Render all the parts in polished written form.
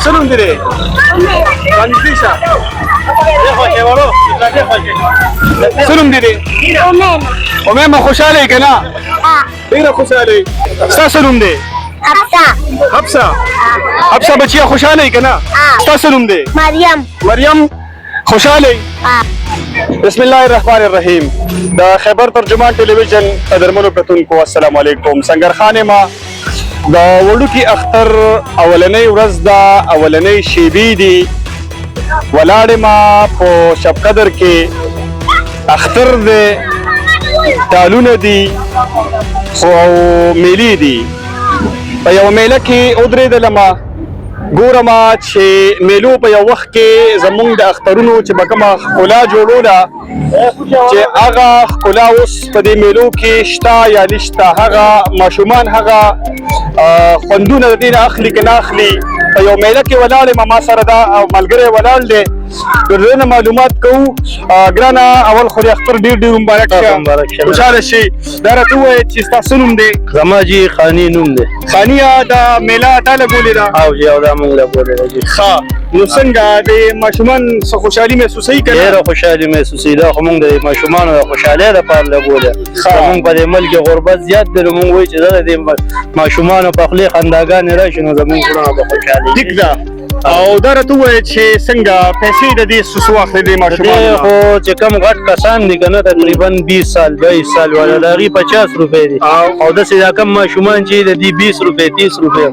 څه نوم دی؟ باندې شه څه نوم دی؟ امیمه خوشحاله یې که نه؟ ډېره خوشحاله یې. ستا څه نوم دی؟ حفصه. حفصه بچیه خوشحاله یې که نه؟ ستا څه نوم دی؟ مریم خوشحاله یې؟ بسم الله الرحمن الرحیم. د خیبر ترجمان ټلویزیون قدرمنو کتونکو السلام علیکم. سنګرخان ما د وړوکي اختر اولنۍ ورځ ده، اولنۍ شیبې دي. ولاړې ما په شب قدر کې اختر دی، ټالونه دي او میلې دي. په یو میله کې ودرېدلمه، ګورم چې میلو په یو وخت کې زمونږ د اخترونو چې به کومه ښکلا جوړوله چې هغه ښکلا اوس په دې میلو کې شته یا نشته. هغه ماشومان هغه خوندونه د دې نه اخلي که نه اخلي. په یو میله کې ولاړ یم، ما سره دا ملګری ولاړ دی، د دې نه معلومات کوو. ګرانه اول خو دې اختر ډېر ډېر مبارک شه، خوشحاله شي. دا راته ووایه چې ستا څه نوم دی؟ زما جي خاني نوم دی. خانیه دا میله تا لګولې ده؟ او جي او دا موږ لګولې ده جي. ښه، نو څنګه د ماشومان څه خوشحالي محسوسوي که نه؟ ډېره خوشحالي محسوسوي. دا خو موږ د ماشومانو د خوشحالۍ لپاره لګولې. زموږ په دې ملک کې غربت زیات دی، نو موږ وایو چې زه د دې ماشومانو په خولې خنداګانې راشي نو زموږ زړونه به خوشحالي ټیک ده. او دا راته ووایه چې څنګه پیسې د دې څه واخلې د ماشومانو نه؟ خو چې کم غټ کسان دي که نه تقریبا 20 سال 22 سال والا د هغې 50 روپۍ دي، او داسې دا کم ماشومان چې د دې 20 روپۍ 30 روپۍ.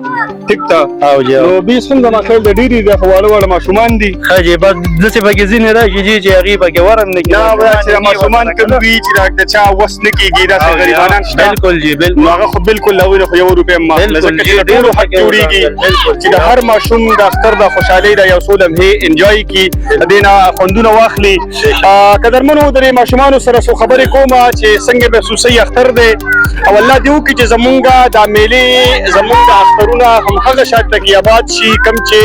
ټیک ده. او جي نو 20 هم زما خیال د ډېرې دي، خو واړه واړه ماشومان دي. ښه جي، بس داسې پکې ځینې راشي جي چې هغې پکې ورم نه کېږي. نه وایه چې ماشومان کوم وي چې د چا وس نه کېږي، داسې غریبانان شته. بلکل جي، بلکل. نو هغه خو بلکل هغوی د خو 1 روپۍ هم ماخله، ځکه چې د ټولو حق جوړېږي چې د هر ماشوم د اختر د خوشحالۍ د یو څو لمحې انجوای کړي، د دې نه خوندونه واخلي. قدرمنو د دې ماشومانو سره څو خبرې کومه چې څنګه محسوسوي اختر دی، او الله دې وکړي چې زمونږ دا میلې زمونږ د اخترونه همهغه شان ټکي آباد شي کوم چې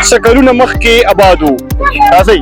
څه کلونه مخکې آباد وو. راځئ.